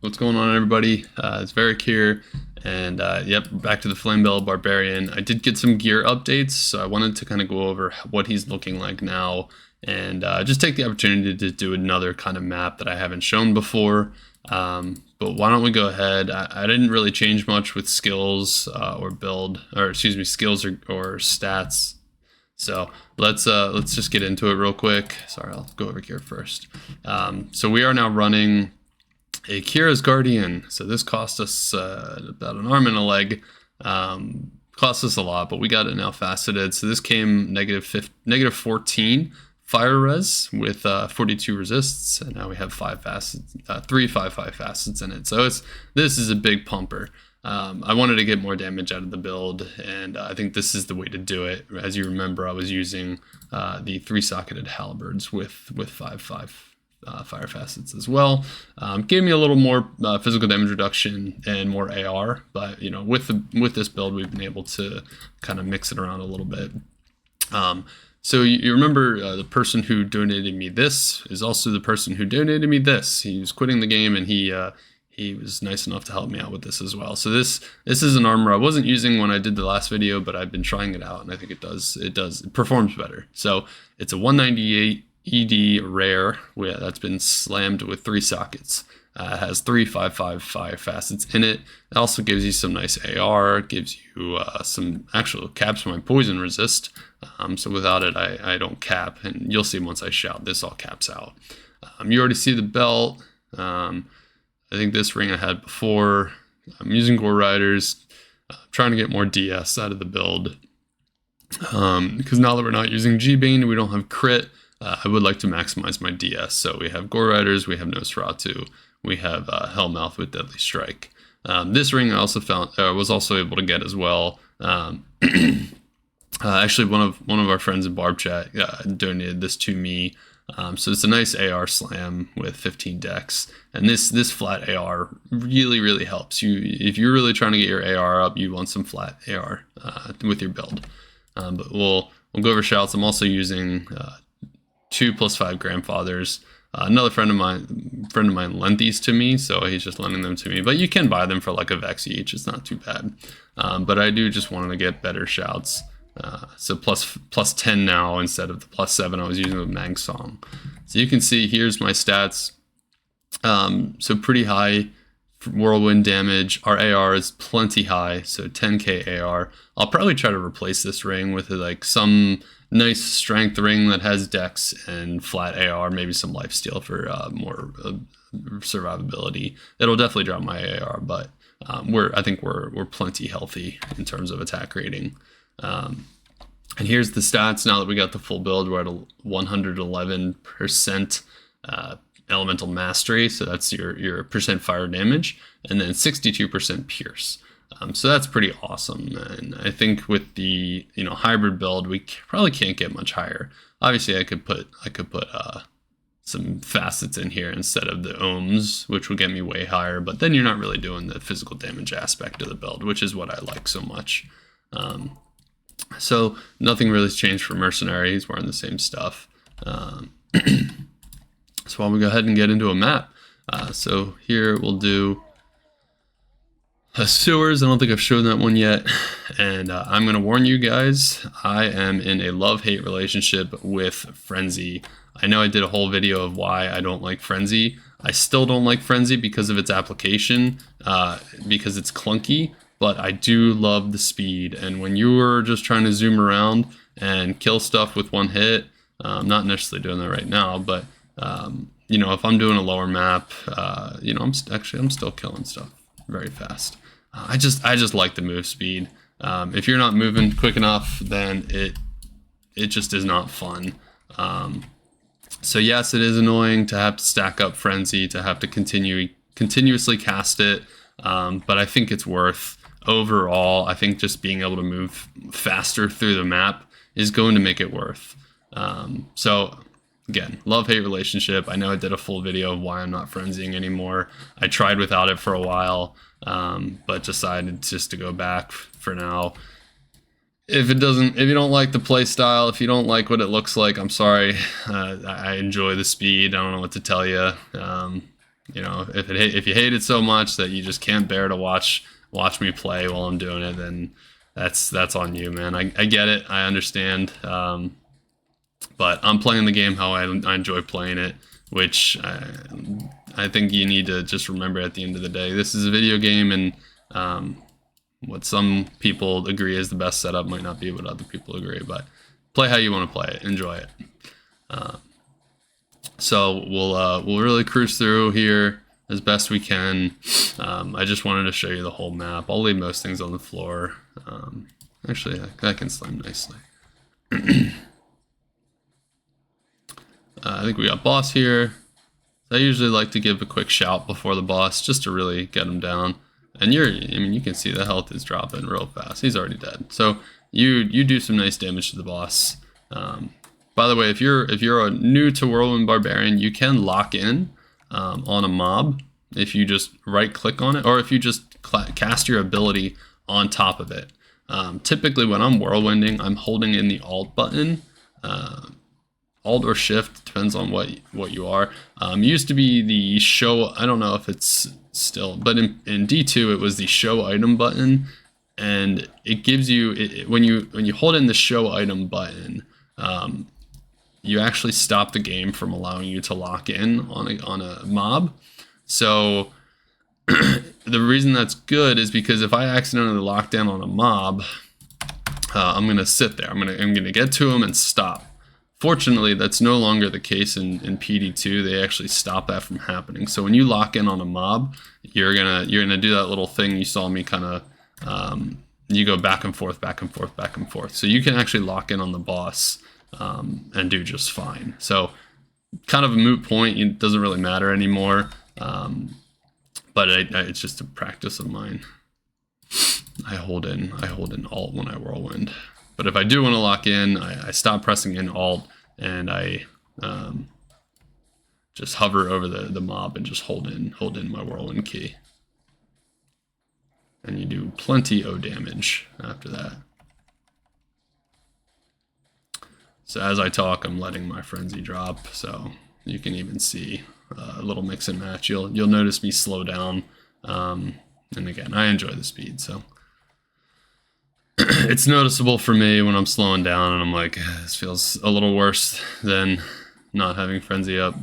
What's going on, everybody? It's Varric here, and yep, back to the Flamebellow Barbarian. I did get some gear updates, so I wanted to kind of go over what he's looking like now, and just take the opportunity to do another kind of map that I haven't shown before. But why don't we go ahead? I didn't really change much with skills or build, or excuse me, skills or stats. So let's just get into it real quick. Sorry, I'll go over here first. So we are now running a Kira's Guardian. So this cost us about an arm and a leg. Cost us a lot, but we got it now faceted. So this came negative 14 fire res with 42 resists, and now we have 5 facets, 3 5/5 facets in it. So this is a big pumper. I wanted to get more damage out of the build, and I think this is the way to do it. As you remember, I was using the 3-socketed halberds with 5/5 fire facets as well. Gave me a little more physical damage reduction and more AR, but you know, with this build, we've been able to kind of mix it around a little bit. So you remember the person who donated me this is also the person who donated me this. He was quitting the game, and he was nice enough to help me out with this as well. So this is an armor I wasn't using when I did the last video, but I've been trying it out, and I think it performs better. So it's a 198 ED rare that's been slammed with 3 sockets. It has 3 5/5 fire facets in it. It also gives you some nice AR, gives you some actual caps for my poison resist. So without it, I don't cap, and you'll see once I shout, this all caps out. You already see the belt. I think this ring I had before. I'm using Gore Riders, trying to get more DS out of the build. Because now that we're not using G-Bane, we don't have crit, I would like to maximize my DS. So we have Gore Riders, we have Nosferatu, we have Hellmouth with Deadly Strike. This ring I also found was also able to get as well. Actually, one of our friends in Barb chat donated this to me. So it's a nice AR slam with 15 dex, and this flat AR really helps you. If you're really trying to get your AR up, you want some flat AR with your build. But we'll go over shouts. I'm also using 2 + 5 grandfathers. Another friend of mine lent these to me, so he's just lending them to me. But you can buy them for like a Vex each. It's not too bad. But I do just want to get better shouts. So plus 10 now instead of the +7 I was using with Mag Song. So you can see here's my stats. So pretty high whirlwind damage. Our AR is plenty high, so 10k AR. I'll probably try to replace this ring with like some nice strength ring that has dex and flat AR, maybe some lifesteal for more survivability. It'll definitely drop my AR, but I think we're plenty healthy in terms of attack rating. And here's the stats now that we got the full build. We're at a 111% elemental mastery, so that's your percent fire damage, and then 62% pierce. So that's pretty awesome. And I think with the hybrid build, we probably can't get much higher. Obviously, I could put some facets in here instead of the ohms, which would get me way higher. But then you're not really doing the physical damage aspect of the build, which is what I like so much. So nothing really has changed for Mercenary. He's wearing the same stuff. So why don't we go ahead and get into a map? So here we'll do sewers. I don't think I've shown that one yet. And I'm going to warn you guys, I am in a love-hate relationship with Frenzy. I know I did a whole video of why I don't like Frenzy. I still don't like Frenzy because of its application, because it's clunky. But I do love the speed, and when you are just trying to zoom around and kill stuff with one hit, I'm not necessarily doing that right now, but if I'm doing a lower map, I'm still killing stuff very fast. I just like the move speed. If you're not moving quick enough, then it just is not fun. So yes, it is annoying to have to stack up Frenzy, to have to continuously cast it, but I think it's worth. Overall, I think just being able to move faster through the map is going to make it worth. So again, love-hate relationship. I know I did a full video of why I'm not frenzying anymore. I tried without it for a while, but decided just to go back for now. If you don't like the play style, if you don't like what it looks like, I'm sorry. I enjoy the speed. I don't know what to tell you. You know, if you hate it so much that you just can't bear to watch me play while I'm doing it, then that's on you, man. I get it. I understand. But I'm playing the game how I enjoy playing it, which I think you need to just remember at the end of the day. This is a video game, and what some people agree is the best setup might not be what other people agree, but play how you want to play it. Enjoy it. So we'll really cruise through here as best we can. I just wanted to show you the whole map. I'll leave most things on the floor. Actually, that can slime nicely. I think we got boss here. I usually like to give a quick shout before the boss just to really get him down. And I mean, you can see the health is dropping real fast. He's already dead. So you do some nice damage to the boss. By the way, if you're new to Whirlwind Barbarian, you can lock in on a mob if you just right click on it, or if you just cast your ability on top of it. Typically when I'm whirlwinding, I'm holding in the Alt button. Alt or Shift, depends on what you are. Used to be the show, I don't know if it's still, but in D2 it was the show item button, and it gives you, when you hold in the show item button, you actually stop the game from allowing you to lock in on a mob. So the reason that's good is because if I accidentally lock down on a mob, I'm gonna sit there. I'm gonna get to him and stop. Fortunately, that's no longer the case in pd2. They actually stop that from happening. So when you lock in on a mob, you're gonna do that little thing you saw me kind of. You go back and forth, back and forth, back and forth. So you can actually lock in on the boss and do just fine. So kind of a moot point. It doesn't really matter anymore. But it's just a practice of mine. I hold in Alt when I whirlwind. But if I do want to lock in, I stop pressing in Alt and I just hover over the mob and just hold in my whirlwind key. And you do plenty of damage after that. So as I talk, I'm letting my frenzy drop, so you can even see a little mix and match. You'll notice me slow down, and again, I enjoy the speed, so it's noticeable for me when I'm slowing down and I'm like, this feels a little worse than not having frenzy up.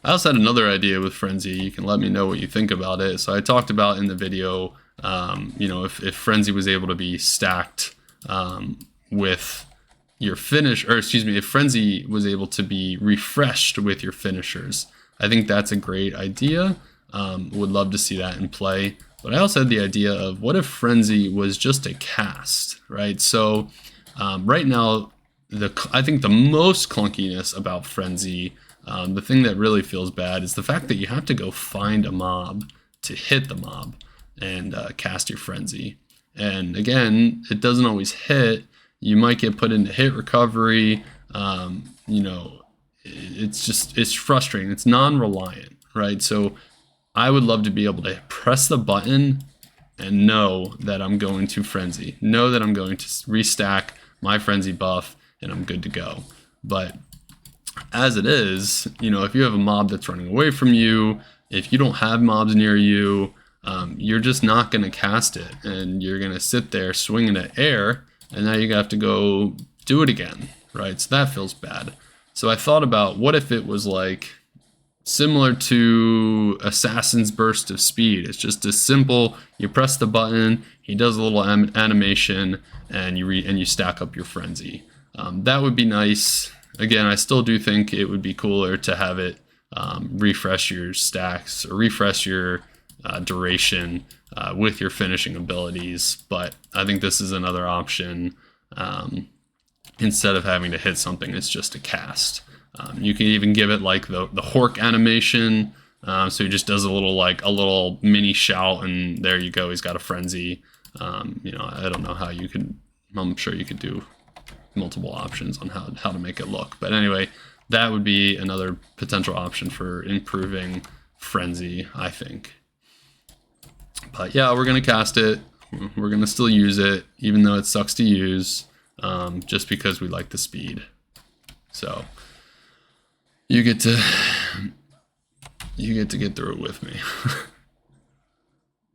I also had another idea with frenzy. You can let me know what you think about it. So I talked about in the video, you know, if frenzy was able to be stacked with your finish, or excuse me, if frenzy was able to be refreshed with your finishers. I think that's a great idea. Would love to see that in play. But I also had the idea of what if frenzy was just a cast, right? So right now, I think the most clunkiness about frenzy, the thing that really feels bad, is the fact that you have to go find a mob to hit the mob and cast your frenzy. And again, it doesn't always hit. You might get put into hit recovery. You know, it's frustrating. It's non-reliant, right? So I would love to be able to press the button and know that I'm going to frenzy, know that I'm going to restack my frenzy buff and I'm good to go. But as it is, you know, if you have a mob that's running away from you, if you don't have mobs near you, you're just not going to cast it, and you're going to sit there swinging at air, and now you have to go do it again, right? So that feels bad. So I thought about, what if it was like similar to Assassin's Burst of Speed? It's just as simple. You press the button, he does a little animation, and you stack up your frenzy. That would be nice. Again, I still do think it would be cooler to have it refresh your stacks or refresh your duration with your finishing abilities, but I think this is another option. Instead of having to hit something, it's just a cast. You can even give it like the Hork animation, so he just does a little mini shout, and there you go, he's got a frenzy. You know, I don't know how you could, I'm sure you could do multiple options on how to make it look, but anyway, that would be another potential option for improving frenzy, I think. But yeah, we're gonna cast it, we're gonna still use it, even though it sucks to use, just because we like the speed. So you get to you get to get through it with me.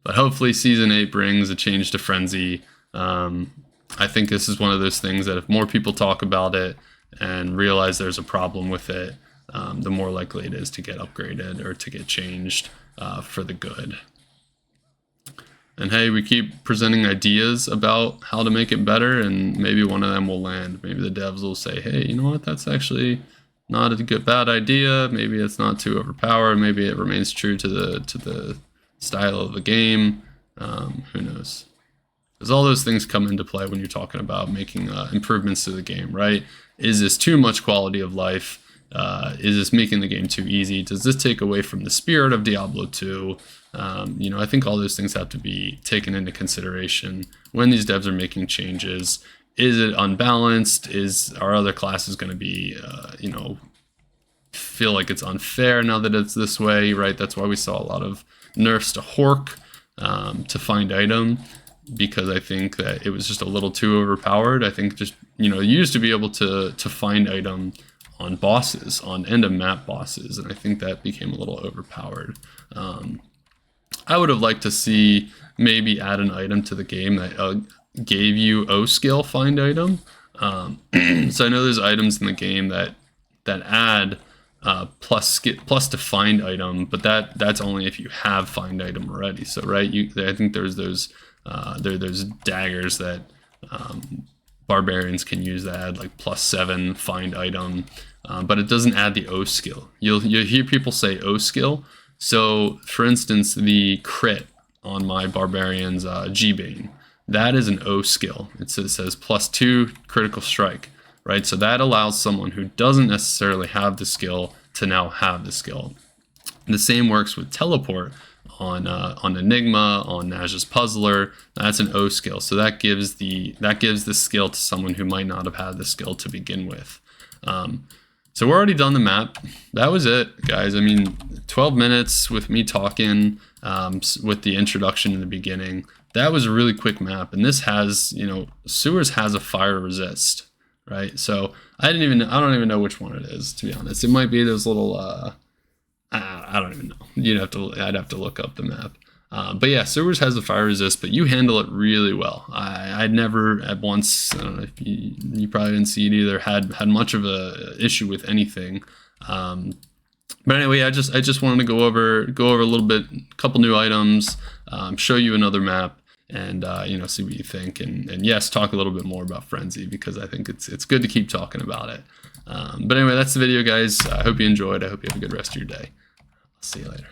But hopefully Season 8 brings a change to Frenzy. I think this is one of those things that if more people talk about it and realize there's a problem with it, the more likely it is to get upgraded or to get changed for the good. And hey, we keep presenting ideas about how to make it better, and maybe one of them will land. Maybe the devs will say, hey, you know what, that's actually not a bad idea. Maybe it's not too overpowered. Maybe it remains true to the style of the game. Who knows? Because all those things come into play when you're talking about making improvements to the game, right? Is this too much quality of life? Is this making the game too easy? Does this take away from the spirit of Diablo 2? You know, I think all those things have to be taken into consideration when these devs are making changes. Is it unbalanced? Are other classes going to be, you know, feel like it's unfair now that it's this way, right? That's why we saw a lot of nerfs to Hork, to find item, because I think that it was just a little too overpowered. I think just, you know, you used to be able to find item on bosses, on end of map bosses, and I think that became a little overpowered. I would have liked to see maybe add an item to the game that gave you O skill find item. So I know there's items in the game that add plus to find item, but that's only if you have find item already. So right, I think there's those those daggers that barbarians can use that add like +7 find item, but it doesn't add the O skill. You'll hear people say O skill. So for instance, the crit on my barbarian's G-Bane, that is an O skill. It says +2 critical strike, right? So that allows someone who doesn't necessarily have the skill to now have the skill. And the same works with teleport on Enigma, on Naj's Puzzler. That's an O skill. So that gives the skill to someone who might not have had the skill to begin with. So we're already done the map. That was it, guys. I mean, 12 minutes with me talking, with the introduction in the beginning. That was a really quick map, and this has, you know, Sewers has a fire resist, right? So I don't even know which one it is, to be honest. It might be those little, I don't even know. I'd have to look up the map. But yeah, Sewers has the fire resist, but you handle it really well. I'd never at once, I don't know if you probably didn't see it either, had much of a issue with anything. But anyway, I just wanted to go over a little bit, a couple new items, show you another map, and you know, see what you think, and yes, talk a little bit more about Frenzy, because I think it's good to keep talking about it. But anyway, that's the video, guys. I hope you enjoyed. I hope you have a good rest of your day. I'll see you later.